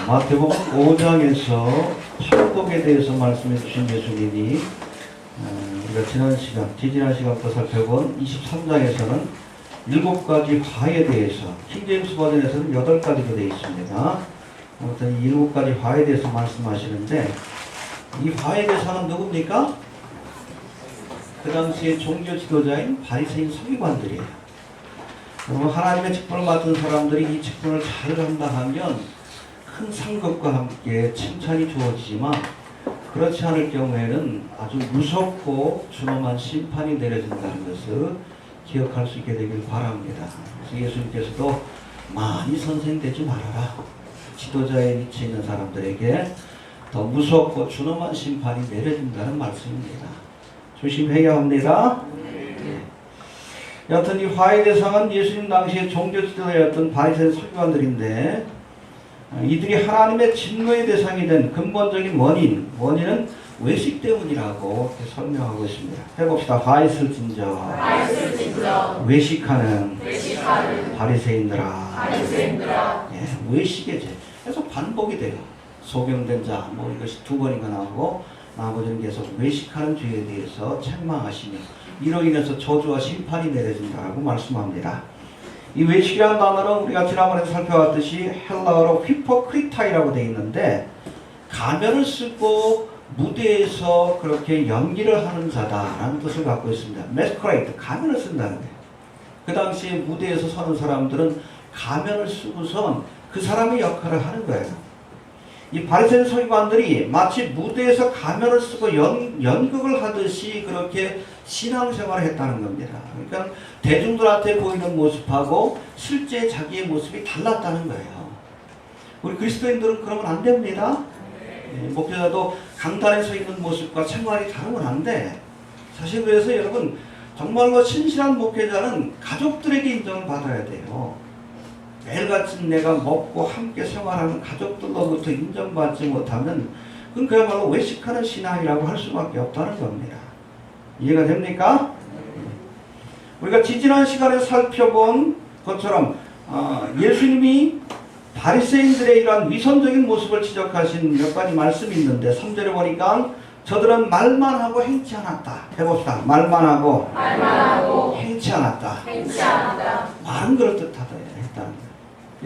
마태복음 5장에서 천국에 대해서 말씀해 주신 예수님이 우리가 지난 시간부터 살펴본 23장에서는 7가지 화에 대해서, 킹제임스 버전에서는 8가지로 되어 있습니다. 아무튼 이 7가지 화에 대해서 말씀하시는데, 이 화의 대상은 누굽니까? 그 당시에 종교 지도자인 바리새인 서기관들이에요. 그러면 하나님의 직분을 맡은 사람들이 이 직분을 잘 한다 하면 큰 상급과 함께 칭찬이 주어지지만, 그렇지 않을 경우에는 아주 무섭고 준엄한 심판이 내려진다는 것을 기억할 수 있게 되길 바랍니다. 그래서 예수님께서도 많이 선생되지 말아라. 지도자의 위치에 있는 사람들에게 더 무섭고 준엄한 심판이 내려진다는 말씀입니다. 조심해야 합니다. 여하튼 이 화의 대상은 예수님 당시에 종교 지도자였던 바리새인 서기관들인데, 이들이 하나님의 진노의 대상이 된 근본적인 원인은 외식 때문이라고 설명하고 있습니다. 해봅시다. 화있을진저 외식하는 바리새인들아. 예, 외식의 죄. 계속 반복이 돼요. 소경된 자, 이것이 2번인가 나오고, 나머지는 계속 외식하는 죄에 대해서 책망하시며, 이로 인해서 저주와 심판이 내려진다고 말씀합니다. 이 외식이라는 단어는 우리가 지난번에 살펴봤듯이 헬라어로 휘포크리타이라고 되어 있는데, 가면을 쓰고 무대에서 그렇게 연기를 하는 자다라는 뜻을 갖고 있습니다. 메스크레이트, 가면을 쓴다는 거예요. 그 당시에 무대에서 서는 사람들은 가면을 쓰고선 그 사람의 역할을 하는 거예요. 이 바리새인 서기관들이 마치 무대에서 가면을 쓰고 연극을 하듯이 그렇게 신앙생활을 했다는 겁니다. 그러니까 대중들한테 보이는 모습하고 실제 자기의 모습이 달랐다는 거예요. 우리 그리스도인들은 그러면 안 됩니다. 목회자도 강단에 서 있는 모습과 생활이 다르면 안 돼. 사실 그래서 여러분, 정말로 신실한 목회자는 가족들에게 인정을 받아야 돼요. 매일같이 내가 먹고 함께 생활하는 가족들로부터 인정받지 못하면 그건 그야말로 외식하는 신앙이라고 할 수밖에 없다는 겁니다. 이해가 됩니까? 우리가 지지난 시간에 살펴본 것처럼 예수님이 바리새인들의 이러한 위선적인 모습을 지적하신 몇 가지 말씀이 있는데, 3절에 보니까 저들은 말만 하고 행치 않았다. 해봅시다. 말만 하고 행치 않았다. 말은 그럴듯하다 했다는 거예요.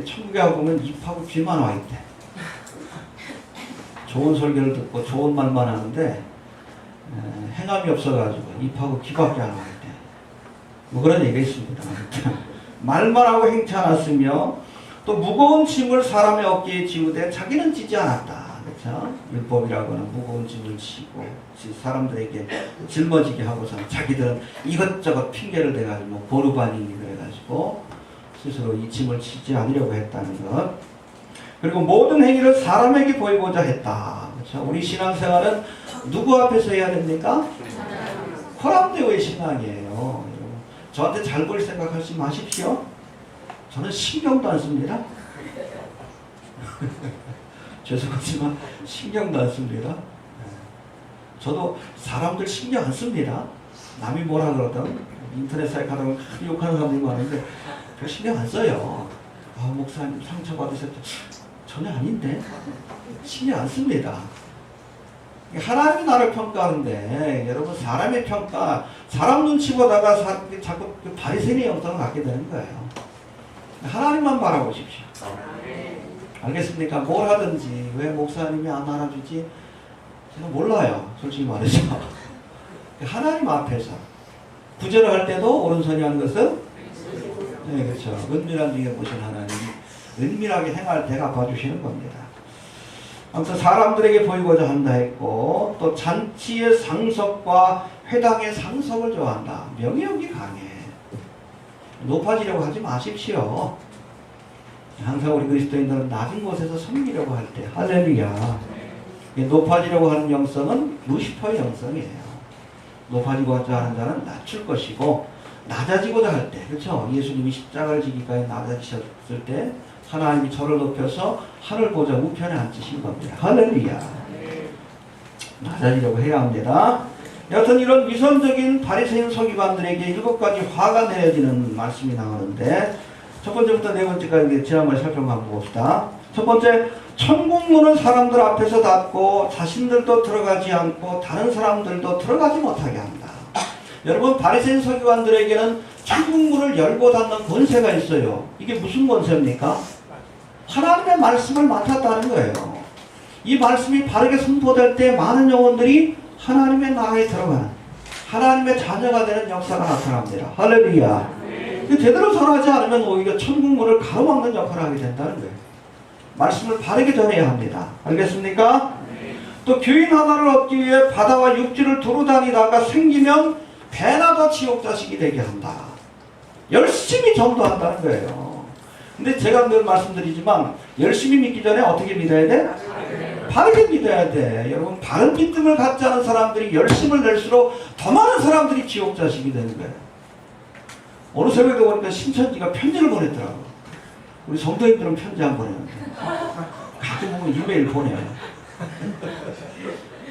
천국에 가보면 입하고 귀만 와 있대. 좋은 설교를 듣고 좋은 말만 하는데 행함이 없어가지고 입하고 귀밖에 안 와 있대. 그런 얘기가 있습니다. 말만 하고 행치 않았으며, 또 무거운 짐을 사람의 어깨에 지우되 자기는 지지 않았다. 그렇죠? 율법이라고는 무거운 짐을 지고 사람들에게 짊어지게 하고서 자기들은 이것저것 핑계를 대가지고 보르반이니 그래가지고 스스로 이 짐을 지지 않으려고 했다는 것. 그리고 모든 행위를 사람에게 보이고자 했다. 그렇죠? 우리 신앙생활은 누구 앞에서 해야 됩니까? 코람데오의 신앙이에요. 저한테 잘 보일 생각하지 마십시오. 저는 신경도 안 씁니다. 죄송하지만 신경도 안 씁니다. 저도 사람들 신경 안 씁니다. 남이 뭐라 그러든 인터넷에 가다 보면 욕하는 사람들이 많은데 저 신경 안 써요. 목사님 상처받으셨죠? 전혀 아닌데 신경 안 씁니다. 하나님이 나를 평가하는데, 여러분 사람의 평가, 사람 눈치 보다가 자꾸 바리새인의 영성을 갖게 되는 거예요. 하나님만 바라보십시오. 알겠습니까? 뭘 하든지 왜 목사님이 안 알아주지? 제가 몰라요. 솔직히 말해서. 하나님 앞에서 구제를 할 때도 오른손이 하는 것은, 네, 그렇죠. 은밀한 중에 보신 하나님이 은밀하게 행할 때가 봐주시는 겁니다. 아무튼 사람들에게 보이고자 한다 했고, 또 잔치의 상석과 회당의 상석을 좋아한다. 명예욕이 강해. 높아지려고 하지 마십시오. 항상 우리 그리스도인들은 낮은 곳에서 섬기려고 할 때, 할렐루야. 높아지려고 하는 영성은 루시퍼의 영성이에요. 높아지고자 하는 자는 낮출 것이고, 낮아지고자 할 때, 그렇죠? 예수님이 십자가를 지기까지 낮아지셨을 때 하나님이 저를 높여서 하늘 보좌 우편에 앉히신 겁니다. 할렐루야. 낮아지려고 해야 합니다. 여하튼 이런 위선적인 바리새인 서기관들에게 7가지 화가 내려지는 말씀이 나오는데, 첫 번째부터 네 번째까지 지난번에 살펴본 거 한번 봅시다. 첫 번째, 천국 문은 사람들 앞에서 닫고 자신들도 들어가지 않고 다른 사람들도 들어가지 못하게 한다. 여러분, 바리새인 서기관들에게는 천국 문을 열고 닫는 권세가 있어요. 이게 무슨 권세입니까? 하나님의 말씀을 맡았다는 거예요. 이 말씀이 바르게 선포될 때 많은 영혼들이 하나님의 나라에 들어가는, 하나님의 자녀가 되는 역사가 나타납니다. 할렐루야. 제대로 전하지 않으면 오히려 천국 문을 가로막는 역할을 하게 된다는 거예요. 말씀을 바르게 전해야 합니다. 알겠습니까? 또 교인 하나를 얻기 위해 바다와 육지를 두루 다니다가 생기면 배나 더 지옥 자식이 되게 한다. 열심히 전도한다는 거예요. 근데 제가 늘 말씀드리지만 열심히 믿기 전에 어떻게 믿어야 돼? 바르게 믿어야 돼. 여러분, 바른 믿음을 갖지 않은 사람들이 열심을 낼수록 더 많은 사람들이 지옥 자식이 되는 거예요. 어느 새벽에 보니까 신천지가 편지를 보냈더라고. 우리 성도님들은 편지 안 보내는데 가끔 보면 이메일 보내요.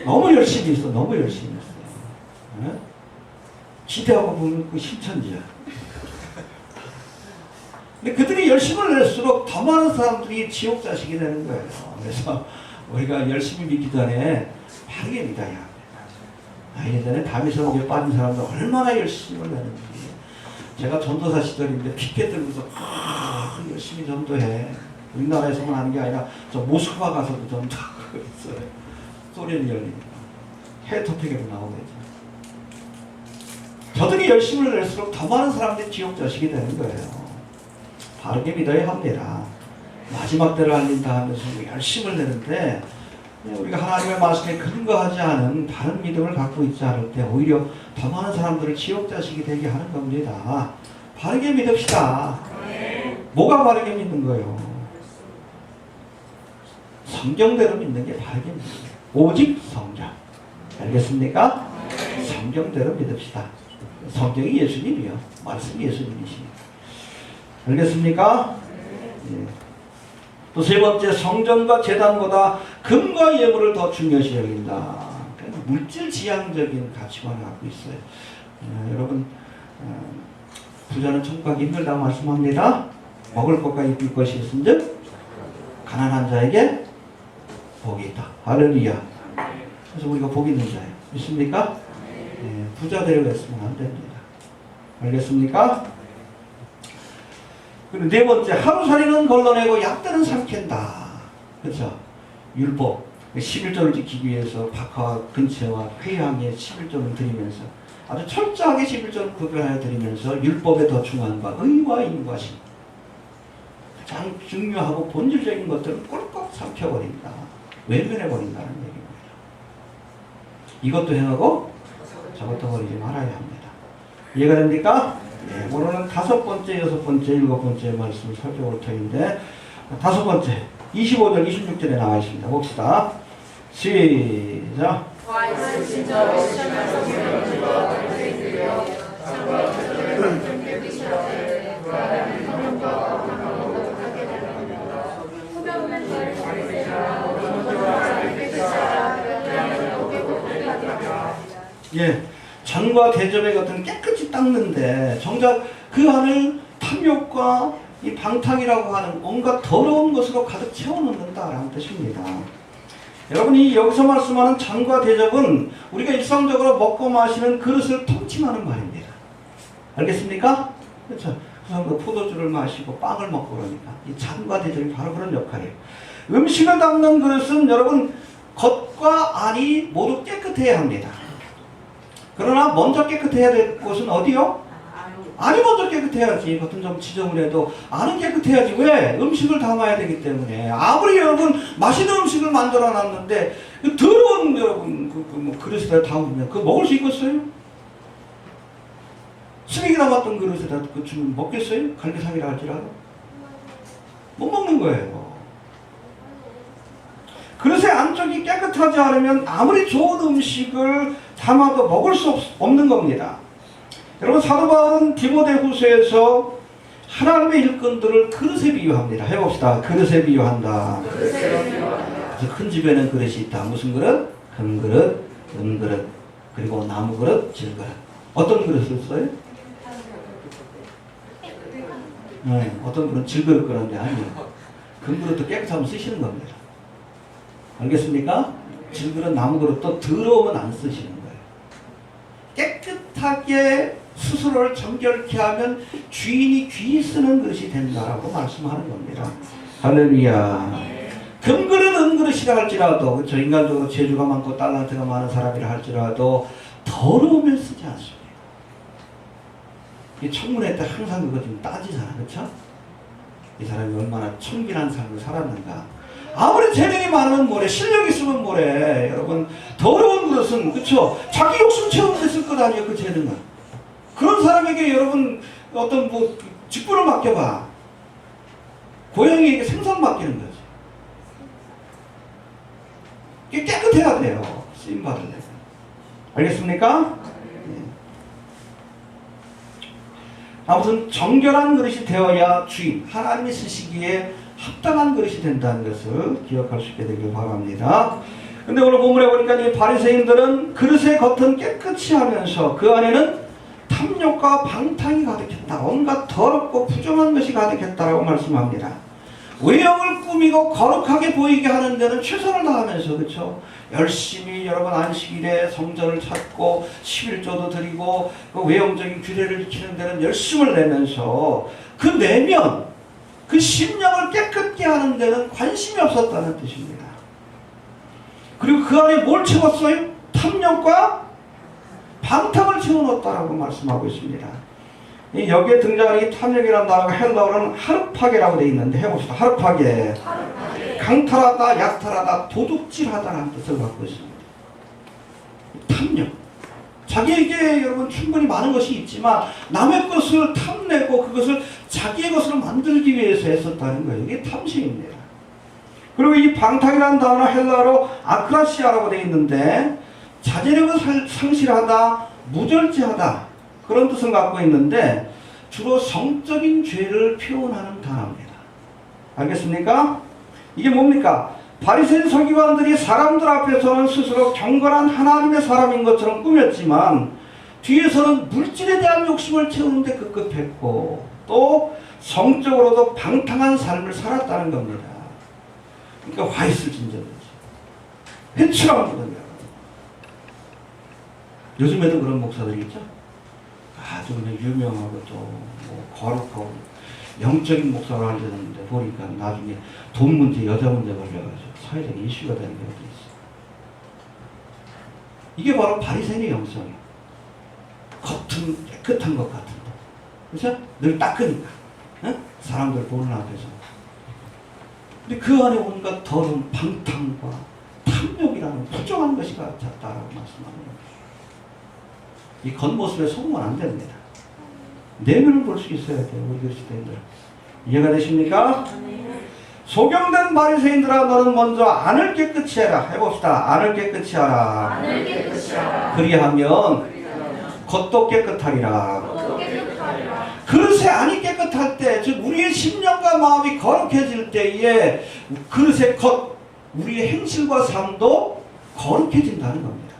너무 열심히 했어. 너무 열심히 했어. 네? 기대하고 보면 그 신천지야. 근데 그들이 열심을 낼수록 더 많은 사람들이 지옥 자식이 되는 거예요. 그래서 우리가 열심히 믿기 전에 바르게 믿어야 합니다. 예전에 다미성교에 빠진 사람들 얼마나 열심을 내는지. 제가 전도사 시절인데 피켓 들고서 열심히 전도해. 우리나라에서만 하는 게 아니라 저 모스크바 가서도 전도하고 있어요. 소련이 열리니까. 해외 토픽에도 나오겠죠. 저들이 열심을 낼수록 더 많은 사람들이 지옥 자식이 되는 거예요. 바르게 믿어야 합니다. 마지막 때를 알린다 하면서 열심을 내는데 우리가 하나님의 말씀에 근거하지 않은 다른 믿음을 갖고 있지 않을 때 오히려 더 많은 사람들을 지옥 자식이 되게 하는 겁니다. 바르게 믿읍시다. 뭐가 바르게 믿는 거예요? 성경대로 믿는 게 바르게 믿는 거예요. 오직 성경. 알겠습니까? 성경대로 믿읍시다. 성경이 예수님이요. 말씀이 예수님이십니다. 알겠습니까? 예. 또 세 번째, 성전과 제단보다 금과 예물을 더 중요시 여긴다. 물질 지향적인 가치관을 갖고 있어요. 여러분, 부자는 천국 가기 힘들다고 말씀합니다. 먹을 것과 입을 것이 있은즉 가난한 자에게 복이 있다. 할렐루야. 그래서 우리가 복 있는 자예요. 믿습니까? 부자 되려고 했으면 안 됩니다. 알겠습니까? 그리고 네 번째, 하루살이는 걸러내고 약대는 삼킨다. 그렇죠? 율법, 11조를 지키기 위해서 박하와 근처와 회향에 11조를 드리면서 아주 철저하게 11조를 구별하여 드리면서 율법에 더 중요한 바, 의와 인과심, 가장 중요하고 본질적인 것들을 꼴깍 삼켜버린다. 외면해버린다는 얘기입니다. 이것도 행하고 저것도 버리지 말아야 합니다. 이해가 됩니까? 네, 오늘은 다섯 번째, 여섯 번째, 일곱 번째 말씀을 살펴볼 터인데, 다섯 번째, 25절, 26절에 나와 있습니다. 봅시다. 시작. 예, 잔과 대접의 것들은 깨끗이 닦는데 정작 그 안을 탐욕과 이 방탕이라고 하는 온갖 더러운 것으로 가득 채워놓는다라는 뜻입니다. 여러분이 여기서 말씀하는 잔과 대접은 우리가 일상적으로 먹고 마시는 그릇을 통칭하는 말입니다. 알겠습니까? 그렇죠? 그 사람도 포도주를 마시고 빵을 먹고 그러니까 이 잔과 대접이 바로 그런 역할이에요. 음식을 담는 그릇은 여러분 겉과 안이 모두 깨끗해야 합니다. 그러나 먼저 깨끗해야 될 곳은 어디요? 안이 먼저 깨끗해야지. 겉은 좀 지저분해도 안은 깨끗해야지. 왜? 음식을 담아야 되기 때문에. 아무리 여러분 맛있는 음식을 만들어 놨는데 더러운 여러분 그릇에다 담으면 그거 먹을 수 있겠어요? 쓰레기 남았던 그릇에다 그 주면 먹겠어요? 갈비탕이라 할지라도 못 먹는 거예요. 그릇의 안쪽이 깨끗하지 않으면 아무리 좋은 음식을 담아도 먹을 수 없는 겁니다. 여러분, 사도 바울은 디모데후서에서 하나님의 일꾼들을 그릇에 비유합니다. 해봅시다. 그릇에 비유한다. 그래서 큰 집에는 그릇이 있다. 무슨 그릇? 금그릇, 은그릇, 그리고 나무그릇, 질그릇. 어떤 그릇을 써요? 어떤 그릇 질그릇 그런데 아니에요. 금그릇도 깨끗하면 쓰시는 겁니다. 알겠습니까? 질그릇, 나무그릇도 더러우면 안 쓰시는 거예요. 깨끗하게 스스로를 정결케 하면 주인이 귀히 쓰는 것이 된다라고 말씀하는 겁니다. 할렐루야. 금그릇, 은그릇이라 할지라도, 그렇죠? 인간적으로 재주가 많고 달란트가 많은 사람이라 할지라도 더러우면 쓰지 않습니다. 이 청문회 때 항상 그거 좀 따지잖아, 그렇죠? 이 사람이 얼마나 청결한 삶을 살았는가. 아무리 재능이 많으면 뭐래, 실력이 있으면 뭐래. 여러분, 더러운 그릇은, 그렇죠? 자기 욕심 채우는 데 쓸 것 아니에요, 그 재능은. 그런 사람에게 여러분 어떤 뭐 직분을 맡겨봐. 고양이에게 생선 맡기는 거지. 이게 깨끗해야 돼요, 쓰임 받으려면. 알겠습니까? 아무튼 정결한 그릇이 되어야 주인, 하나님이 쓰시기에 합당한 그릇이 된다는 것을 기억할 수 있게 되길 바랍니다. 근데 오늘 본문에 보니까 이 바리새인들은 그릇의 겉은 깨끗이 하면서 그 안에는 탐욕과 방탕이 가득했다. 온갖 더럽고 부정한 것이 가득했다라고 말씀합니다. 외형을 꾸미고 거룩하게 보이게 하는 데는 최선을 다하면서, 그렇죠? 열심히 여러분 안식일에 성전을 찾고 11조도 드리고 그 외형적인 규례를 지키는 데는 열심을 내면서 그 내면, 그 심령을 깨끗게 하는 데는 관심이 없었다는 뜻입니다. 그리고 그 안에 뭘 채웠어요? 탐욕과 방탕을 채워넣었다라고 말씀하고 있습니다. 여기에 등장하는 이 탐욕이라는 단어가 헬라어로는 하르파게라고 되어 있는데 해봅시다. 하르파게. 강탈하다, 약탈하다, 도둑질하다라는 뜻을 갖고 있습니다. 탐욕. 자기에게 여러분 충분히 많은 것이 있지만 남의 것을 탐내고 그것을 자기의 것으로 만들기 위해서 했었다는 거예요. 이게 탐심입니다. 그리고 이 방탕이라는 단어 헬라어로 아크라시아라고 되어 있는데 자제력을 상실하다, 무절제하다 그런 뜻을 갖고 있는데 주로 성적인 죄를 표현하는 단어입니다. 알겠습니까? 이게 뭡니까? 바리새인 서기관들이 사람들 앞에서는 스스로 경건한 하나님의 사람인 것처럼 꾸몄지만 뒤에서는 물질에 대한 욕심을 채우는데 급급했고 또 성적으로도 방탕한 삶을 살았다는 겁니다. 그러니까 화 있을 진저죠. 회출하거든요. 요즘에도 그런 목사들이 있죠. 아주 그냥 유명하고 또 뭐 거룩하고 영적인 목사로 알려졌는데 보니까 나중에 돈 문제, 여자 문제 걸려가지고 사회적 이슈가 되는 경우도 있어요. 이게 바로 바리새인의 영성이에요. 겉은 깨끗한 것 같은데, 그렇죠? 늘 닦으니까, 응? 사람들 보는 앞에서. 근데 그 안에 온갖 더러운 방탕과 탐욕이라는 부정한 것이 같았다라고 말씀하는 거예요. 이 겉모습에 속으면 안 됩니다. 내면을 볼 수 있어야 돼요, 우리 그리스도인들. 이해가 되십니까? 소경된 바리새인들아, 너는 먼저 안을 깨끗이 해라. 해봅시다. 안을 깨끗이 하라. 안을 깨끗이 하라. 그리하면 겉도 깨끗하리라. 그릇의 안이 깨끗할 때, 즉 우리의 심령과 마음이 거룩해질 때에 그릇의 겉, 우리의 행실과 삶도 거룩해진다는 겁니다.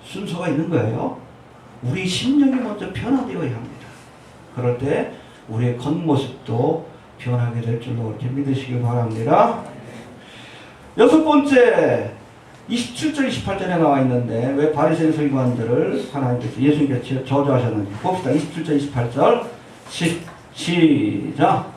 순서가 있는 거예요. 우리 심령이 먼저 변화되어야 합니다. 그럴 때 우리의 겉모습도 변하게 될 줄로 그렇게 믿으시길 바랍니다. 여섯 번째, 27절 28절에 나와 있는데 왜 바리새인 서기관들을 하나님께서 예수님께서 저주하셨는지 봅시다. 27절 28절 시작.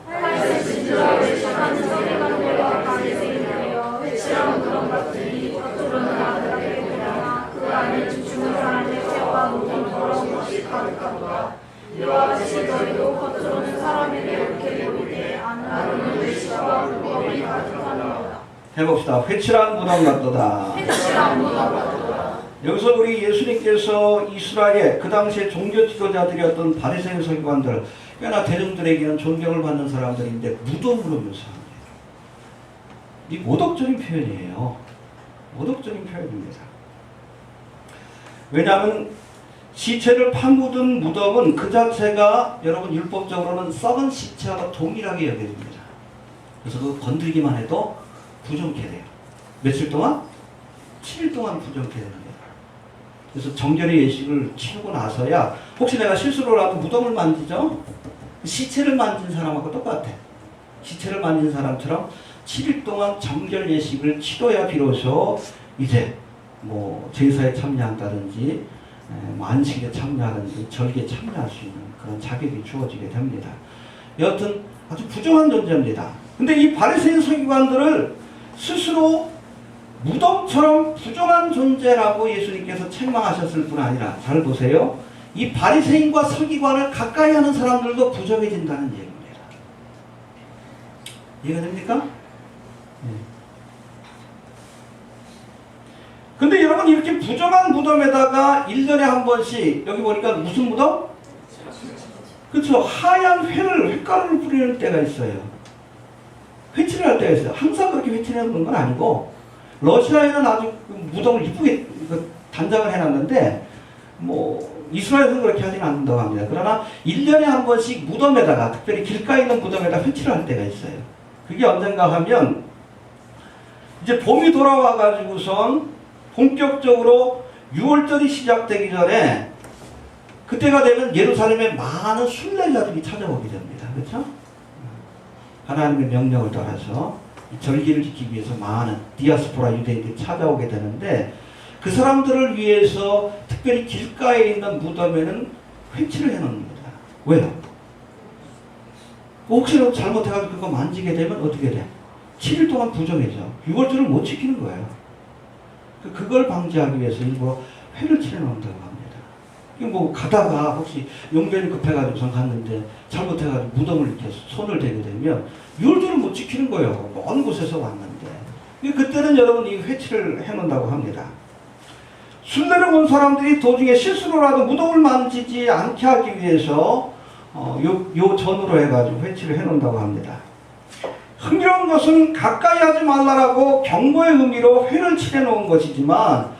이와 같이 너희도 겉으로는 사람에게 옳게 보이되 안으로는 의심과 불법이 가득하노라. 해봅시다. 회칠한 무덤 같도다. 회칠한 무덤 같도다. 여기서 우리 예수님께서 이스라엘 그 당시에 종교 지도자들이었던 바리새인 서기관들, 꽤나 대중들에게는 존경을 받는 사람들인데 무덤으로 묘사합니다. 이 모독적인 표현이에요. 모독적인 표현입니다. 왜냐하면 시체를 파묻은 무덤은 그 자체가 여러분 율법적으로는 썩은 시체와 동일하게 여겨집니다. 그래서 그 건들기만 해도 부정케 돼요. 며칠 동안? 7일 동안 부정케 됩니다. 그래서 정결의 예식을 치르고 나서야 혹시 내가 실수로라도 무덤을 만지죠? 시체를 만진 사람하고 똑같아. 지체를 만진 사람처럼 7일 동안 정결 예식을 치러야 비로소 이제 뭐 제사에 참여한다든지 안식에 참여하든지 절기에 참여할 수 있는 그런 자격이 주어지게 됩니다. 여하튼 아주 부정한 존재입니다. 근데 이 바리새인 서기관들을 스스로 무덤처럼 부정한 존재라고 예수님께서 책망하셨을 뿐 아니라, 잘 보세요. 이 바리새인과 서기관을 가까이 하는 사람들도 부정해진다는 얘기입니다. 이해가 됩니까? 네. 근데 여러분, 이렇게 부정한 무덤에다가 1년에 한 번씩, 여기 보니까 무슨 무덤? 그렇죠. 하얀 횟가루를 뿌리는 때가 있어요. 회칠을 할 때가 있어요. 항상 그렇게 회칠하는 건 아니고, 러시아에는 아주 무덤을 이쁘게 단장을 해놨는데, 뭐 이스라엘에서는 그렇게 하지는 않는다고 합니다. 그러나 1년에 한 번씩 무덤에다가, 특별히 길가에 있는 무덤에다 회칠을 할 때가 있어요. 그게 언젠가 하면 이제 봄이 돌아와 가지고선 본격적으로 6월절이 시작되기 전에, 그때가 되면 예루살렘에 많은 순례자들이 찾아오게 됩니다. 그렇죠? 하나님의 명령을 따라서 이 절기를 지키기 위해서 많은 디아스포라 유대인들이 찾아오게 되는데, 그 사람들을 위해서 특별히 길가에 있는 무덤에는 회칠을 해놓습니다. 왜요? 혹시라도 잘못해가지고 그거 만지게 되면 어떻게 돼? 7일 동안 부정해져. 6월절을 못 지키는 거예요. 그걸 방지하기 위해서 일부러 회를 칠해놓는다고 합니다. 뭐 가다가 혹시 용변이 급해가지고 갔는데 잘못해가지고 무덤을 이렇게 손을 대게 되면 6월절을 못 지키는 거예요. 먼 곳에서 왔는데. 그때는 여러분 이 회칠을 해놓는다고 합니다. 순례를 온 사람들이 도중에 실수로라도 무덤을 만지지 않게 하기 위해서 요 전으로 해가지고 회칠을 해놓는다고 합니다. 흥겨운 것은 가까이 하지 말라라고 경고의 의미로 회를 칠해놓은 것이지만,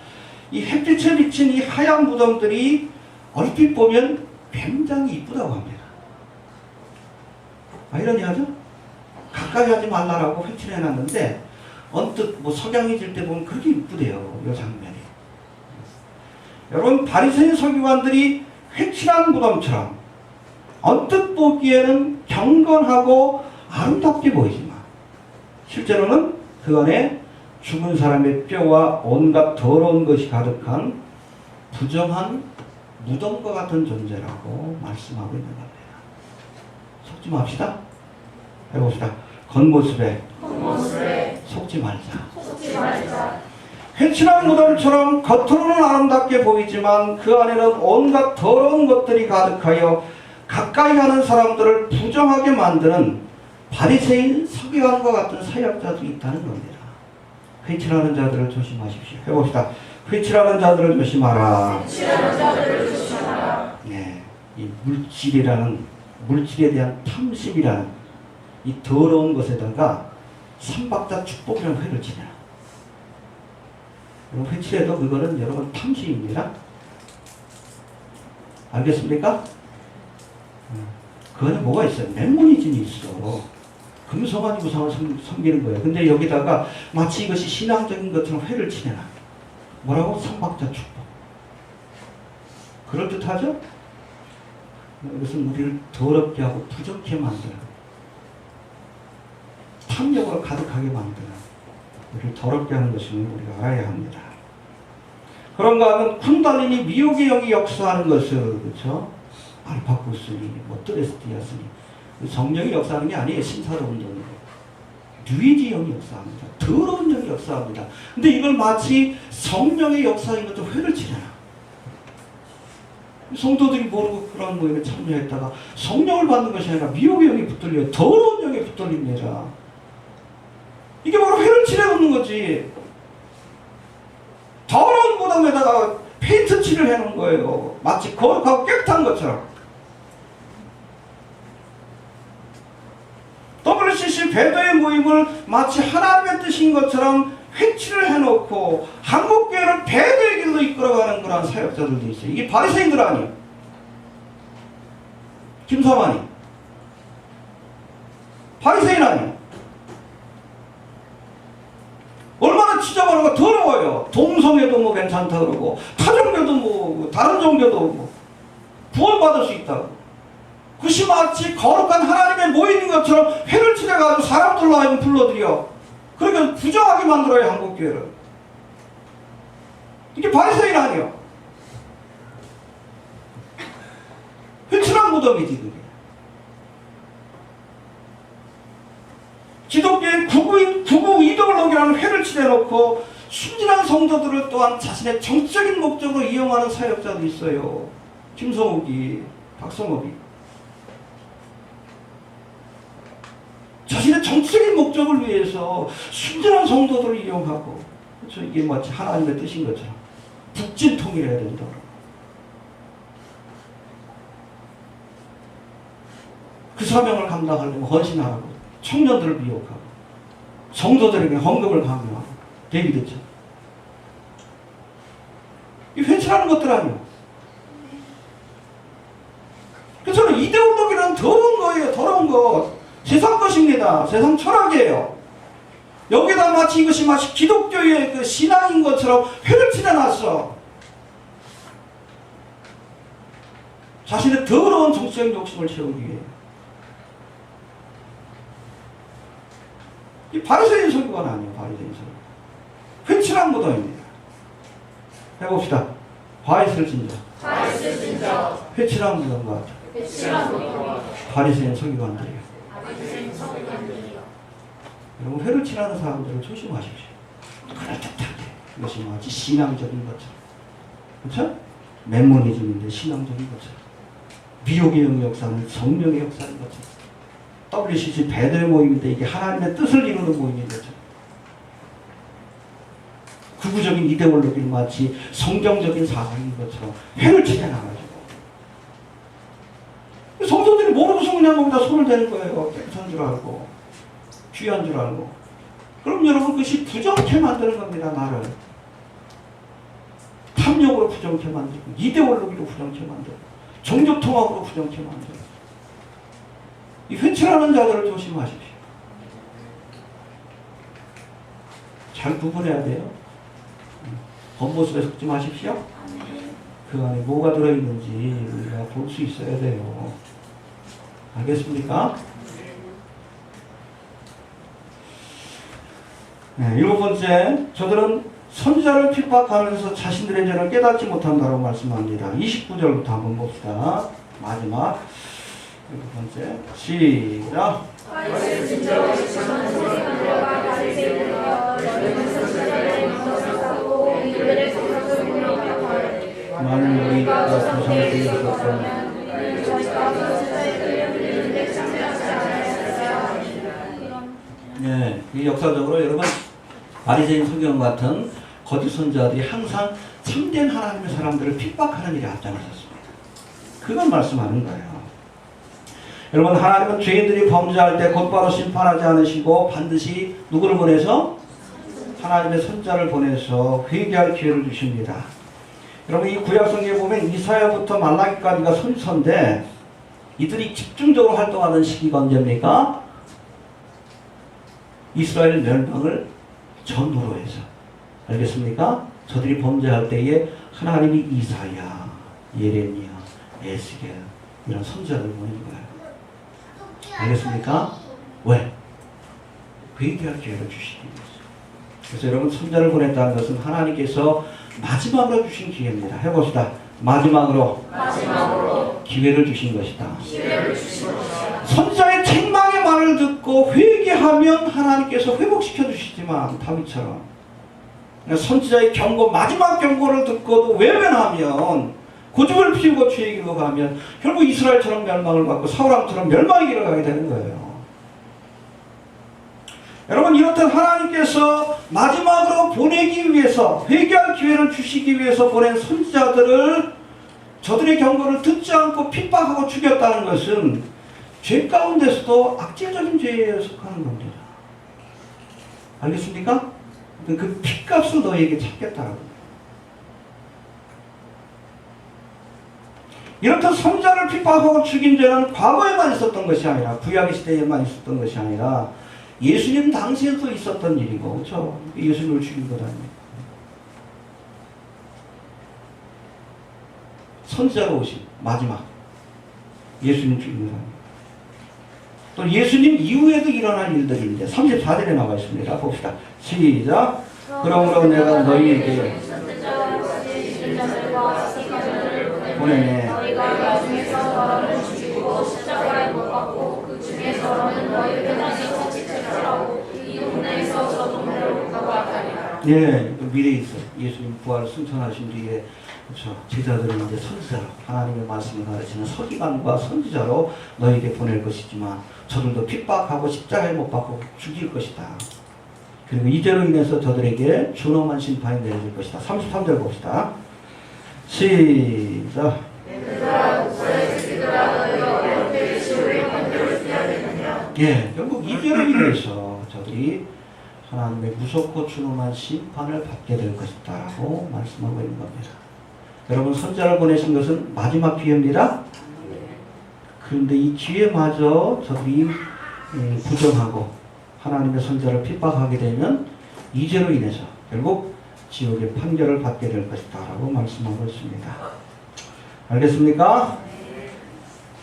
이 햇빛에 비친 이 하얀 무덤들이 얼핏 보면 굉장히 이쁘다고 합니다. 아이러니하죠? 가까이 하지 말라라고 회칠해놨는데 언뜻 뭐 석양이 질 때 보면 그렇게 이쁘대요. 이 장면이. 여러분, 바리새인 서기관들이 회칠한 무덤처럼 언뜻 보기에는 경건하고 아름답게 보이지만 실제로는 그 안에 죽은 사람의 뼈와 온갖 더러운 것이 가득한 부정한 무덤과 같은 존재라고 말씀하고 있는 겁니다. 속지 맙시다. 해봅시다. 겉모습에 속지 말자. 회칠한 무덤처럼 겉으로는 아름답게 보이지만 그 안에는 온갖 더러운 것들이 가득하여 가까이 하는 사람들을 부정하게 만드는 바리새인 서기관과 같은 사역자들이 있다는 겁니다. 회칠하는 자들을 조심하십시오. 해봅시다. 회칠하는 자들을 조심하라. 네, 이 물질에 대한 탐심이라는 이 더러운 것에다가 삼박자 축복이라는 회를 치냐. 회칠해도 그거는 여러분 탐심입니다. 알겠습니까? 그 안에 뭐가 있어요? 맹문이진이 있어. 금성한 우상을 섬기는 거예요. 근데 여기다가 마치 이것이 신앙적인 것처럼 회를 치내나. 뭐라고? 삼박자 축복. 그럴듯하죠? 이것은 우리를 더럽게 하고 부정케 만드는, 탐욕으로 가득하게 만드는, 우리를 더럽게 하는 것임을 우리가 알아야 합니다. 그런가 하면 쿤달리니 미혹의 영이 역사하는 것을, 그렇죠? 알파쿠스니, 뭐 뜨레스티아스니, 성령이 역사하는 게 아니에요. 신사로운 영이. 뉴이지 영이 역사합니다. 더러운 영이 역사합니다. 근데 이걸 마치 성령의 역사인 것도 회를 치잖아. 성도들이 모르고 그런 모임에 참여했다가 성령을 받는 것이 아니라 미혹의 영이 붙들려 더러운 영이 붙들립니다. 이게 바로 회를 칠해놓는 거지. 더러운 무덤에다가 페인트 칠을 해놓은 거예요. 마치 거룩하고 깨끗한 것처럼. WCC 배도의 모임을 마치 하나님의 뜻인 것처럼 회칠을 해놓고 한국교회를 배도의 길로 이끌어가는 그런 사역자들도 있어요. 이게 바리새인들 아니에요. 김사만이 바리새인 아니에요. 얼마나 지저분하고 더러워요. 동성애도 뭐 괜찮다 그러고 타종교도 뭐 다른 종교도 뭐 구원받을 수 있다고. 그것이 마치 거룩한 하나님의 모임인 것처럼 회를 치러가지고 사람들로 하여금 불러들여. 그러니까 부정하게 만들어요, 한국교회를. 이게 바리새인 아니에요. 회칠한 무덤이지 그게. 기독교의 구구 이데올로기라는 회를 치러놓고 순진한 성도들을 또한 자신의 정적인 목적으로 이용하는 사역자도 있어요. 김성욱이, 박성업이. 자신의 정적인 목적을 위해서 순진한 성도들을 이용하고, 그렇죠? 이게 마치 하나님의 뜻인 것처럼 북진통일해야 된다. 그 사명을 감당하려면 헌신하고 청년들을 미혹하고 성도들에게 헌금을 강요하고 데이비드죠. 이 회칠하는 것들 아니에요. 그래서 저는 이데올로기는 더러운 거예요. 더러운 거. 세상 것입니다. 세상 철학이에요. 여기다 마치 이것이 마치 기독교의 그 신앙인 것처럼 회를 치러놨어. 자신의 더러운 정치적 욕심을 채우기 위해. 이 바리새인 설교가 아니에요. 바리새인 설교. 회칠한 무덤입니다. 해봅시다. 화이슬 진저. 회칠한 무덤과 바리새인 설교관들이에요. 여러분, 회를 칠하는 사람들을 조심하십시오. 그럴듯하게. 이것이 마치 신앙적인 것처럼. 그렇죠? 맨모니즘인데 신앙적인 것처럼. 미혹의 역사는 성령의 역사인 것처럼. WCC 배들 모임인데 이게 하나님의 뜻을 이루는 모임인 거죠. 구구적인 이데올로기를 마치 성경적인 사상인 것처럼 회를 치켜나가지고 성도들이 모르고서 그냥 거기다 손을 대는 거예요. 깨끗한 줄 알고 귀한 줄 알고. 그럼 여러분, 그것이 부정케 만드는 겁니다. 나를 탐욕으로 부정케 만들고 이데올로기로 부정케 만들고 종교통합으로 부정케 만들고. 이 회칠하는 자들을 조심하십시오. 잘 구분해야 돼요. 겉모습에 속지 마십시오. 그 안에 뭐가 들어있는지 우리가 볼 수 있어야 돼요. 알겠습니까? 네, 7번째, 저들은 선지자를 핍박하면서 자신들의 죄를 깨닫지 못한다고 말씀합니다. 29절부터 한번 봅시다. 마지막 7번째, 시작. 많은 우리가 조상들이 있었다면 네, 이 역사적으로 여러분, 바리새인 성경 같은 거짓 선자들이 항상 참된 하나님의 사람들을 핍박하는 일에 앞장섰습니다. 그건 말씀하는 거예요. 여러분, 하나님은 죄인들이 범죄할 때 곧바로 심판하지 않으시고 반드시 누구를 보내서? 하나님의 선자를 보내서 회개할 기회를 주십니다. 여러분, 이 구약성경에 보면 이사야부터 말라기까지가 선지서인데 이들이 집중적으로 활동하는 시기가 언제입니까? 이스라엘 멸망을 전후로 해서. 알겠습니까? 저들이 범죄할 때에 하나님이 이사야, 예레미야, 에스겔 이런 선지자를 보내는 거예요. 알겠습니까? 왜? 회개할 기회를 주시기 위해서. 그래서 여러분, 선지자를 보냈다는 것은 하나님께서 마지막으로 주신 기회입니다. 해봅시다. 마지막으로 기회를 주신 것이다. 선지자의 책망의 말을 듣고 회개하면 하나님께서 회복시켜 주시지만 다윗처럼 선지자의 경고, 마지막 경고를 듣고도 외면하면, 고집을 피우고 죄의 길로 가면 결국 이스라엘처럼 멸망을 받고 사울왕처럼 멸망의 길을 가게 되는 거예요. 여러분, 이렇듯 하나님께서 마지막으로 보내기 위해서, 회개할 기회를 주시기 위해서 보낸 선지자들을 저들의 경고를 듣지 않고 핍박하고 죽였다는 것은 죄 가운데서도 악질적인 죄에 속하는 겁니다. 알겠습니까? 그 핏값을 너에게 찾겠다라고. 이렇듯 선지자를 핍박하고 죽인 죄는 과거에만 있었던 것이 아니라, 구약의 시대에만 있었던 것이 아니라 예수님 당시에도 있었던 일이고, 그렇죠? 예수님을 죽인 것 아닙니까? 선지자로 오신 마지막 예수님 죽인 사람. 또 예수님 이후에도 일어난 일들인데 34절에 나와 있습니다. 봅시다. 시작. 그러므로 내가 너희에게 보내네. 너희가 나중에서 사람을 죽이고 십자가에 못 박고 그 중에서는 너희 편하게 같이 치라고 이 동네에서 저 동네로 가고 하리라. 예, 미래에 있어. 예수님 부활 승천하신 뒤에 그렇죠. 제자들은 이제 선지자로 하나님의 말씀을 가르치는 서기관과 선지자로 너희에게 보낼 것이지만 저들도 핍박하고 십자가에 못 박고 죽일 것이다. 그리고 이제로 인해서 저들에게 준엄한 심판이 내려질 것이다. 33절 봅시다. 시작. 예, 결국 이제로 인해서 저들이 하나님의 무섭고 준엄한 심판을 받게 될 것이다 라고 말씀하고 있는 겁니다. 여러분, 선지자를 보내신 것은 마지막 기회입니다. 그런데 이 기회마저 저들이 부정하고 하나님의 선지자를 핍박하게 되면 이제로 인해서 결국 지옥의 판결을 받게 될 것이다 라고 말씀하고 있습니다. 알겠습니까?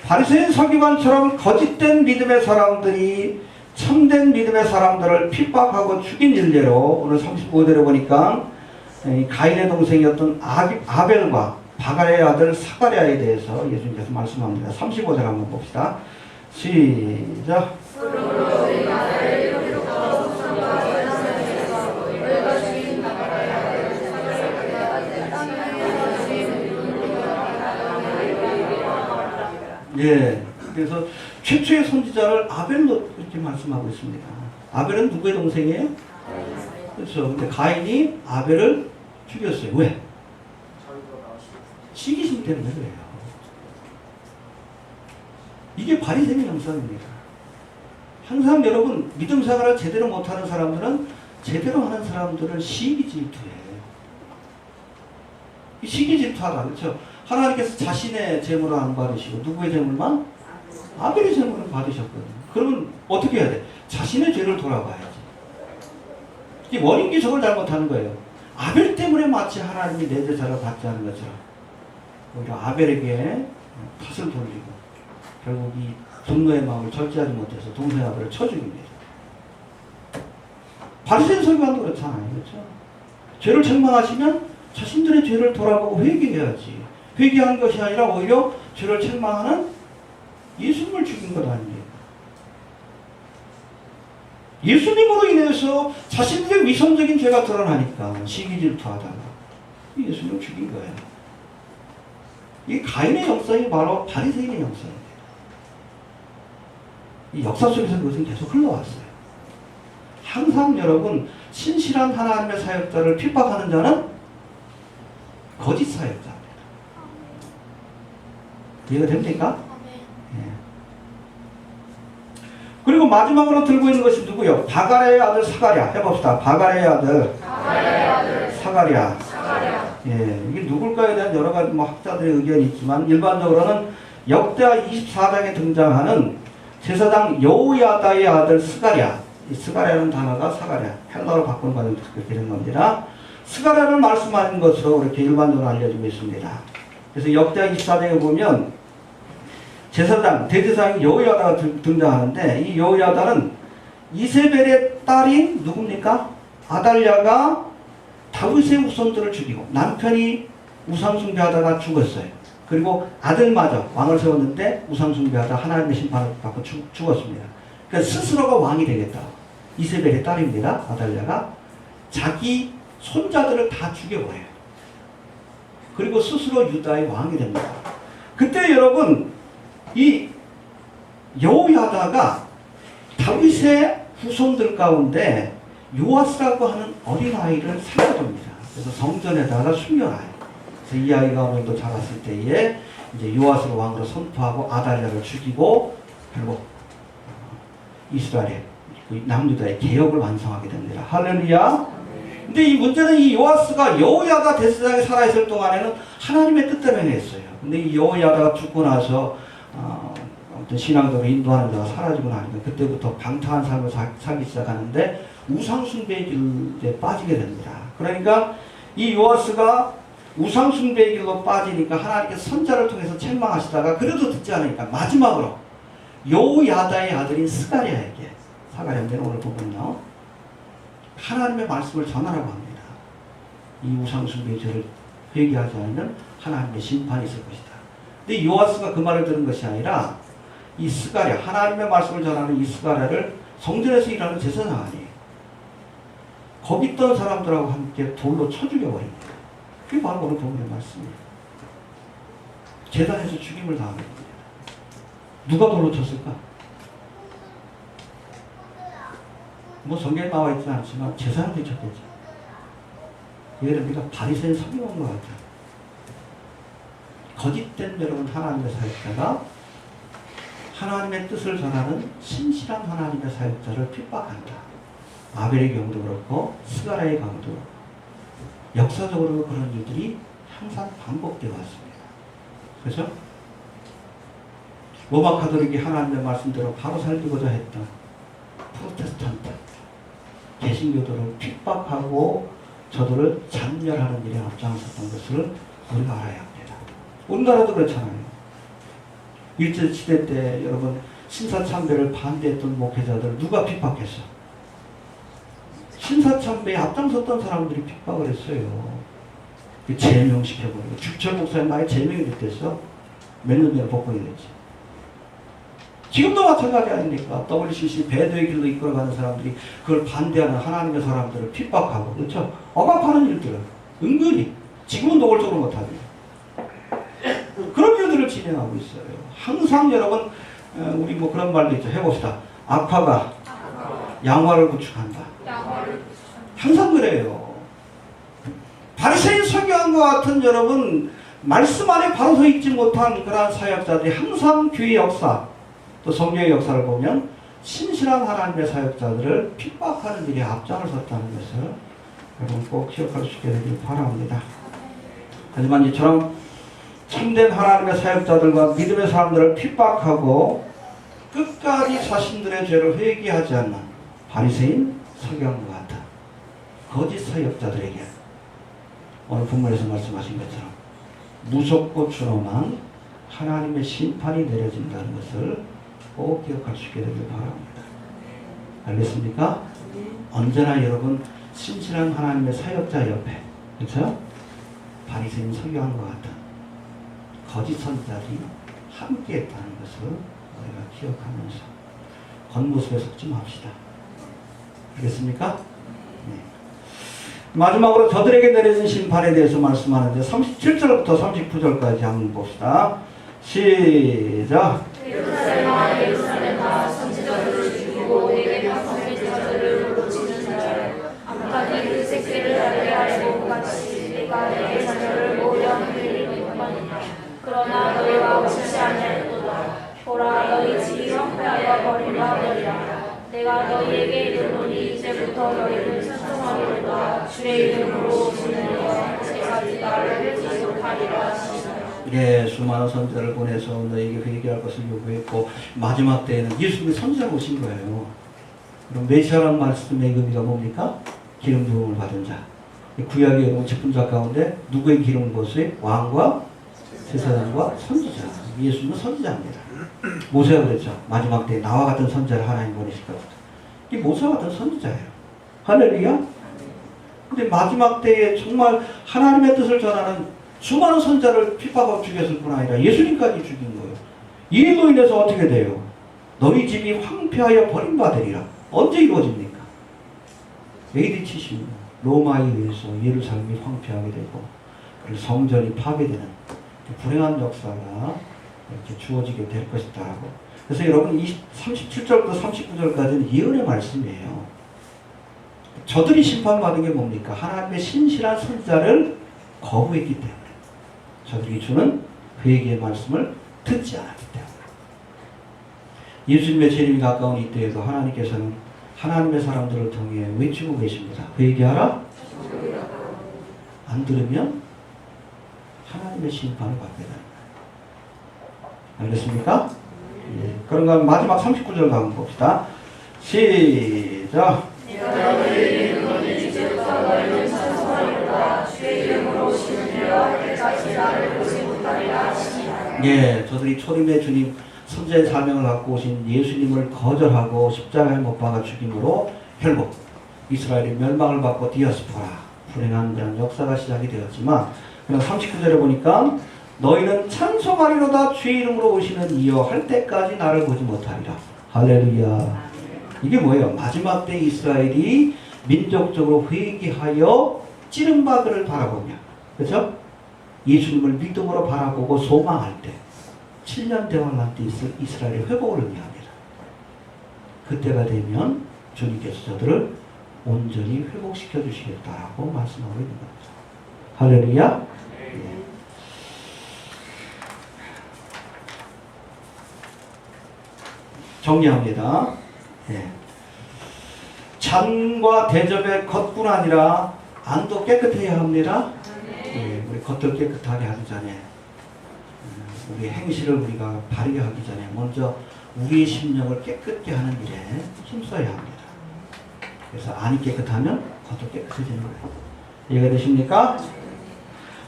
바리새인 서기관처럼 거짓된 믿음의 사람들이 참된 믿음의 사람들을 핍박하고 죽인 일례로 오늘 35절에 보니까 가인의 동생이었던 아벨과 바갈의 아들 사가랴에 대해서 예수님께서 말씀합니다. 35절 한번 봅시다. 시작. 예, 그래서 최초의 선지자를 아벨로 이렇게 말씀하고 있습니다. 아벨은 누구의 동생이에요? 그렇죠. 근데 가인이 아벨을 죽였어요. 왜? 시기심 때문에 그래요. 이게 바리새인 형상입니다. 항상 여러분 믿음 생활을 제대로 못하는 사람들은 제대로 하는 사람들을 시기 질투해요. 시기 질투하다. 그렇죠. 하나님께서 자신의 재물을 안 받으시고 누구의 재물만? 아벨의 재물을 받으셨거든요. 그러면 어떻게 해야 돼? 자신의 죄를 돌아봐야지. 이게 원인기적을 잘못하는 거예요. 아벨 때문에 마치 하나님이 내 제사를 받지 않은 것처럼 오히려 아벨에게 탓을 돌리고 결국 이 분노의 마음을 절제하지 못해서 동생 아벨을 쳐 죽입니다. 바리새인 서기관도 그렇잖아요. 그렇죠? 죄를 책망하시면 자신들의 죄를 돌아보고 회개해야지. 회개하는 것이 아니라 오히려 죄를 책망하는 예수님을 죽인 것 아닙니까? 예수님으로 인해서 자신들의 위선적인 죄가 드러나니까 시기 질투하다가 예수님을 죽인 거예요. 이 가인의 영성이 바로 바리새인의 영성입니다. 이 역사 속에서 그것은 계속 흘러왔어요. 항상 여러분 신실한 하나님의 사역자를 핍박하는 자는 거짓 사역자입니다. 이해가 됩니까? 예. 그리고 마지막으로 들고 있는 것이 누구요? 바갈의 아들 사가랴. 해봅시다. 바갈의 아들 사가랴. 예, 이게 누굴까에 대한 여러 가지 학자들의 의견이 있지만 일반적으로는 역대하 24장에 등장하는 제사장 여호야다의 아들 스가랴. 이 스가랴라는 단어가 사가랴. 헬라어로 바꾸는 과정에서 그렇게 된 겁니다. 스가랴를 말씀하는 것으로 이렇게 일반적으로 알려지고 있습니다. 그래서 역대하 24장에 보면 제사장, 대제사장이 여호야다가 등장하는데 이 여호야다는 이세벨의 딸인 누굽니까? 아달랴가 다윗의 후손들을 죽이고 남편이 우상숭배하다가 죽었어요. 그리고 아들마저 왕을 세웠는데 우상숭배하다 하나님의 심판을 받고 죽었습니다. 그러니까 스스로가 왕이 되겠다. 이세벨의 딸입니다. 아달랴가 자기 손자들을 다 죽여버려요. 그리고 스스로 유다의 왕이 됩니다. 그때 여러분 이 여호야다가 다윗의 후손들 가운데 요아스라고 하는 어린아이를 살려줍니다. 그래서 성전에다가 숨겨놔요. 그래서 이 아이가 어느 정도 자랐을 때에 이제 요아스를 왕으로 선포하고 아달랴를 죽이고 결국 이스라엘의 남유다의 개혁을 완성하게 됩니다. 할렐루야. 근데 이 문제는 이 요아스가 여호야다 대제사장에 살아있을 동안에는 하나님의 뜻대로 행했어요. 근데 이 여호야다가 죽고 나서 어떤 신앙적으로 인도하는 자가 사라지고 나니까 그때부터 방탕한 삶을 살기 시작하는데 우상숭배의 길에 빠지게 됩니다. 그러니까 이 요아스가 우상 숭배의 길로 빠지니까 하나님께서 선자를 통해서 책망하시다가 그래도 듣지 않으니까 마지막으로 요야다의 아들인 스가랴에게, 사가랴인데 오늘 보면요, 하나님의 말씀을 전하라고 합니다. 이 우상 숭배의 죄를 회개하지 않으면 하나님의 심판이 있을 것이다. 근데 요아스가 그 말을 들은 것이 아니라 이 스가랴, 하나님의 말씀을 전하는 이 스가랴를 성전에서 일하는 제사장이 거기 있던 사람들하고 함께 돌로 쳐 죽여버립니다. 그게 바로 오늘 본문의 말씀이에요. 제단에서 죽임을 당하는 겁니다. 누가 돌로 쳤을까? 뭐 성경에 나와 있지는 않지만 제사장들이 쳤겠죠. 예를 우리가 바리새인 서기관 것 같아요. 거짓된 여러분 하나님의 사역자가 하나님의 뜻을 전하는 신실한 하나님의 사역자를 핍박한다. 아벨의 경우도 그렇고 스가랴의 경우도 그렇고 역사적으로 그런 일들이 항상 반복되어 왔습니다. 그렇죠? 로마 가톨릭이 하나님의 말씀대로 바로 살기고자 했던 프로테스탄트 개신교도를 핍박하고 저들을 잔멸하는 일에 앞장섰던 것을 우리가 알아야 합니다. 우리나라도 그렇잖아요. 일제시대 때 여러분 신사참배를 반대했던 목회자들 누가 핍박했어? 신사참배에 앞장섰던 사람들이 핍박을 했어요. 제명시켜버리고 주철 목사님 나의 제명이 됐댔어. 몇 년 전에 복권이 됐지. 지금도 마찬가지 아닙니까? WCC 배도의 길로 이끌어가는 사람들이 그걸 반대하는 하나님의 사람들을 핍박하고, 그렇죠? 억압하는 일들을 은근히 지금은 노골적으로 못하죠. 그런 일들을 진행하고 있어요. 항상 여러분 우리 뭐 그런 말도 있죠. 해봅시다. 악화가 양화를 구축한다. 항상 그래요. 바리새인 서기관과 같은 여러분 말씀 안에 바로 서 있지 못한 그러한 사역자들이 항상 교회 역사 또 성령의 역사를 보면 신실한 하나님의 사역자들을 핍박하는 일에 앞장을 섰다는 것을 여러분 꼭 기억할 수 있게 되길 바랍니다. 하지만 이처럼 참된 하나님의 사역자들과 믿음의 사람들을 핍박하고 끝까지 자신들의 죄를 회개하지 않는 바리새인 서기관과 같은 거짓 사역자들에게 오늘 본문에서 말씀하신 것처럼 무섭고 준엄한 하나님의 심판이 내려진다는 것을 꼭 기억할 수 있게 되길 바랍니다. 알겠습니까? 언제나 여러분 신실한 하나님의 사역자 옆에, 그렇죠? 바리새인 서기관과 같은 거짓 선자들이 함께했다는 것을 우리가 기억하면서 겉모습에 속지 맙시다. 알겠습니까? 네. 마지막으로 저들에게 내려진 심판에 대해서 말씀하는데 37절부터 39절까지 한번 봅시다. 시작. 예루살렘아 예루살렘아 선지자들을 죽이고 내게 박성의 제자들을 놓치는 자를 암탉이 그 새끼를 날게 하려고 같이 내가 내 자녀를 모려하는 일을 못하니라. 그러나 너희가 옳지 아니하였도다. 보라 너희 집이 황폐하여 버림받 되리라. 내가 너희에게 이르노니 이제부터 너희를 찬송하리로다. 주의 이름으로 오시는 여호와 제까지 나를 지속하리라 하시니라. 예, 수많은 선지자를 보내서 너에게 회개할 것을 요구했고 마지막 때에는 예수님이 선지자가 오신 거예요. 그럼 메시아라는 말씀의 의미가 뭡니까? 기름 부음을 받은 자. 구약의 여러분 직분자 가운데 누구의 기름을 보세요? 왕과 제사장과 선지자. 예수님은 선지자입니다. 모세가 그랬죠. 마지막 때에 나와 같은 선지자를 하나님 보내실 것이다. 이 모세와 같은 선지자예요. 할렐루야. 근데 마지막 때에 정말 하나님의 뜻을 전하는 수많은 선자를 핍박하고 죽였을 뿐 아니라 예수님까지 죽인 거예요. 이 일로 인해서 어떻게 돼요? 너희 집이 황폐하여 버림받으리라. 언제 이루어집니까? AD 70년 로마에 의해서 예루살렘이 황폐하게 되고 그리고 성전이 파괴되는 불행한 역사가 이렇게 주어지게 될 것이다라고. 그래서 여러분 37절부터 39절까지는 예언의 말씀이에요. 저들이 심판받은 게 뭡니까? 하나님의 신실한 선자를 거부했기 때문에. 저들이 주는 회개의 말씀을 듣지 않았기 때문에. 예수님의 재림이 가까운 이때에도 하나님께서는 하나님의 사람들을 통해 외치고 계십니다. 회개하라. 안 들으면 하나님의 심판을 받게 됩니다. 알겠습니까? 예. 그런가 마지막 39절 한번 봅시다. 시작. 내가 너희를 이르노니 이제부터 너희는 찬송하리로다. 주의 이름으로 오시는 여호와 예, 저들이 초림의 주님 선제의 사명을 갖고 오신 예수님을 거절하고 십자가에 못 박아 죽임으로 결국 이스라엘이 멸망을 받고 디아스포라 불행한 그런 역사가 시작이 되었지만, 그럼 39절에 보니까 너희는 찬송하리로다 주의 이름으로 오시는 이여 할 때까지 나를 보지 못하리라. 할렐루야. 이게 뭐예요? 마지막 때 이스라엘이 민족적으로 회개하여 찌른 바들을 바라보며, 그렇죠? 예수님을 믿음으로 바라보고 소망할 때 7년 대환란 때 이스라엘의 회복을 의미합니다. 그때가 되면 주님께서 저들을 온전히 회복시켜 주시겠다라고 말씀하고 있는 겁니다. 할렐루야. 네. 정리합니다. 네. 잔과 대접의 겉뿐 아니라 안도 깨끗해야 합니다. 네. 우리 겉을 깨끗하게 하기 전에 우리 행실을 우리가 바르게 하기 전에 먼저 우리의 심령을 깨끗게 하는 일에 힘써야 합니다. 그래서 안이 깨끗하면 겉도 깨끗해지는 거예요. 이해가 되십니까?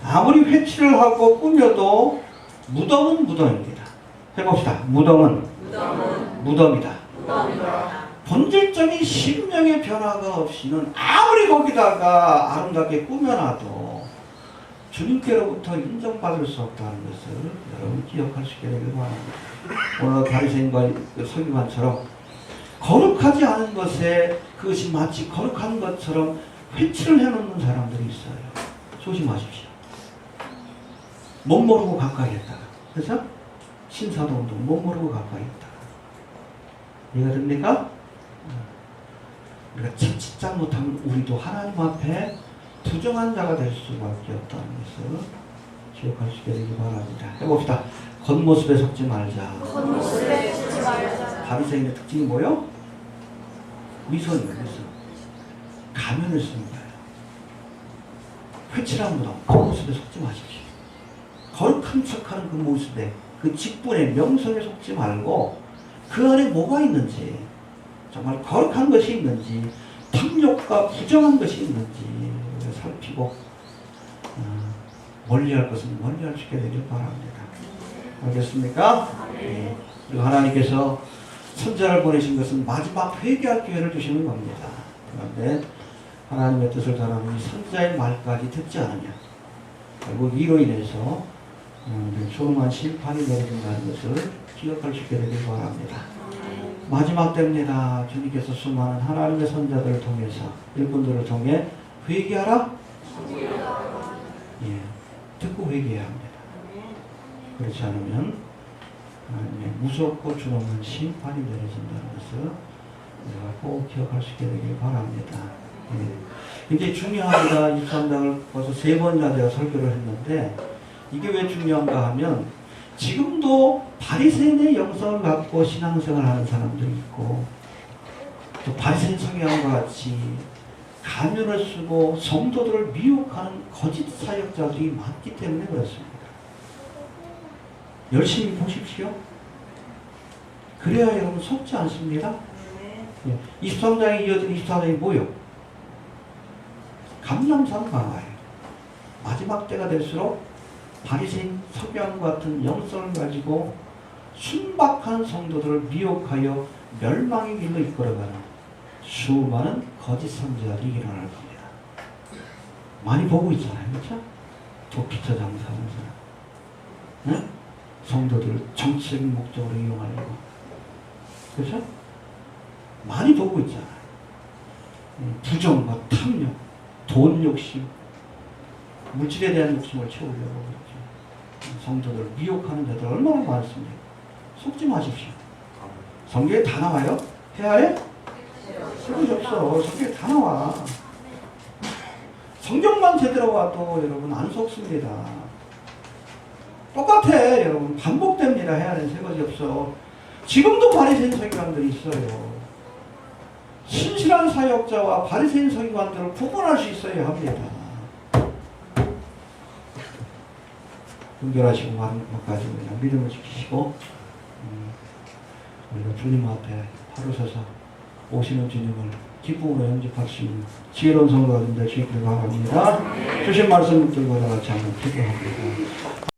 아무리 회치를 하고 꾸며도 무덤은 무덤입니다. 해봅시다. 무덤은 무덤이다. 본질적인 심령의 변화가 없이는 아무리 거기다가 아름답게 꾸며놔도 주님께로부터 인정받을 수 없다는 것을 여러분 기억할 수 있게 되길 바랍니다. 오늘 바리새인과 서기관처럼 거룩하지 않은 것에 그것이 마치 거룩한 것처럼 회치를 해놓는 사람들이 있어요. 조심하십시오. 못 모르고 가까이 했다가, 그렇죠? 신사동도 못 모르고 가까이 했다가. 이해가 됩니까? 우리가 채찍장 못하면 우리도 하나님 앞에 부정한 자가 될 수밖에 없다는 것을 기억할 수 있게 되기 바랍니다. 해봅시다. 겉모습에 속지 말자. 바리새인의 특징이 뭐요? 위선이에요. 위선. 가면을 쓰는 거예요. 회칠한 무덤, 겉모습에 속지 마십시오. 거룩한 척하는 그 모습에, 그 직분의 명성에 속지 말고 그 안에 뭐가 있는지, 정말 거룩한 것이 있는지, 탐욕과 부정한 것이 있는지 살피고 멀리할 것은 멀리할 수 있게 되길 바랍니다. 알겠습니까? 네. 그리고 하나님께서 선자를 보내신 것은 마지막 회개할 기회를 주시는 겁니다. 그런데 하나님의 뜻을 전하는 이 선자의 말까지 듣지 않으면 결국 이로 인해서 조롱한 심판이 내려진다는 것을 기억할 수 있게 되길 바랍니다. 마지막 때입니다. 주님께서 수많은 하나님의 선자들을 통해서 일꾼들을 통해 회개하라. 예, 듣고 회개해야 합니다. 그렇지 않으면 하나님의 무섭고 주렁한 심판이 내려진다는 것을 우리가 꼭 기억할 수 있게 되길 바랍니다. 예. 이제 중요합니다. 23장을 벌써 3번이나 제가 설교를 했는데 이게 왜 중요한가 하면 지금도 바리새인의 영성을 갖고 신앙생활을 하는 사람들이 있고 또 바리새인 성향과 같이 가면을 쓰고 성도들을 미혹하는 거짓 사역자들이 많기 때문에 그렇습니다. 열심히 보십시오. 그래야 여러분 속지 않습니다. 23장에 이어진 24장이 뭐요? 감람산 강화예요. 마지막 때가 될수록 바리새인 서기관 같은 영성을 가지고 순박한 성도들을 미혹하여 멸망의 길로 이끌어가는 수많은 거짓 선지자들이 일어날 겁니다. 많이 보고 있잖아요. 그렇죠? 도피처 장사하는 사람. 네? 성도들을 정치적인 목적으로 이용하려고. 그렇죠? 많이 보고 있잖아요. 부정과 탐욕, 돈 욕심, 물질에 대한 욕심을 채우려고 그렇죠. 성도들을 미혹하는 자들 얼마나 많습니까? 속지 마십시오. 성경에 다 나와요? 해야 해? 소리 없어. 성경에 다 나와. 성경만 제대로 와도 여러분 안 속습니다. 똑같아. 여러분 반복됩니다. 해야 하는 새것이 없어. 지금도 바리새인 서기관들이 있어요. 신실한 사역자와 바리새인 서기관들을 구분할 수 있어야 합니다. 분별하시고 마지막까지 그냥 믿음을 지키시고 우리가 주님 앞에 하루 서서 오시는 주님을 기쁨으로 영접할 수 있는 지혜로운 성도가 될 수 있기를 바랍니다. 주신 말씀 들고 다 같이 한번 기도합니다.